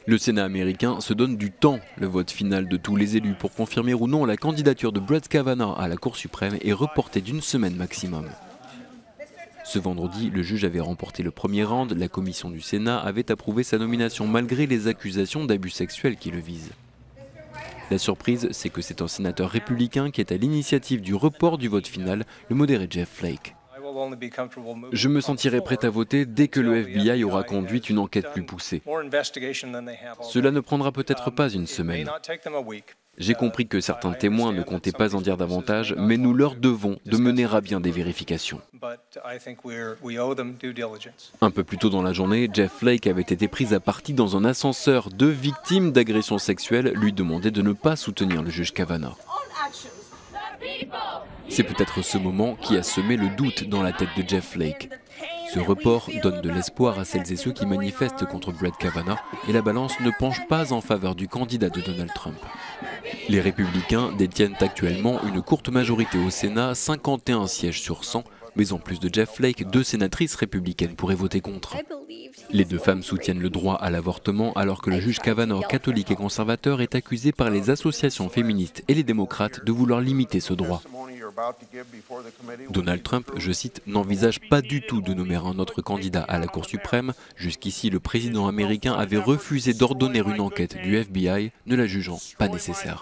Le Sénat américain se donne du temps. Le vote final de tous les élus pour confirmer ou non la candidature de Brett Kavanaugh à la Cour suprême est reporté d'une semaine maximum. Ce vendredi, le juge avait remporté le premier round. La commission du Sénat avait approuvé sa nomination malgré les accusations d'abus sexuels qui le visent. La surprise, c'est que c'est un sénateur républicain qui est à l'initiative du report du vote final, le modéré Jeff Flake. Je me sentirai prêt à voter dès que le FBI aura conduit une enquête plus poussée. Cela ne prendra peut-être pas une semaine. J'ai compris que certains témoins ne comptaient pas en dire davantage, mais nous leur devons de mener à bien des vérifications. Un peu plus tôt dans la journée, Jeff Flake avait été pris à partie dans un ascenseur. 2 victimes d'agressions sexuelles lui demandaient de ne pas soutenir le juge Kavanaugh. C'est peut-être ce moment qui a semé le doute dans la tête de Jeff Flake. Ce report donne de l'espoir à celles et ceux qui manifestent contre Brett Kavanaugh et la balance ne penche pas en faveur du candidat de Donald Trump. Les républicains détiennent actuellement une courte majorité au Sénat, 51 sièges sur 100, mais en plus de Jeff Flake, 2 sénatrices républicaines pourraient voter contre. Les 2 femmes soutiennent le droit à l'avortement alors que le juge Kavanaugh, catholique et conservateur, est accusé par les associations féministes et les démocrates de vouloir limiter ce droit. Donald Trump, je cite, n'envisage pas du tout de nommer un autre candidat à la Cour suprême. Jusqu'ici, le président américain avait refusé d'ordonner une enquête du FBI, ne la jugeant pas nécessaire.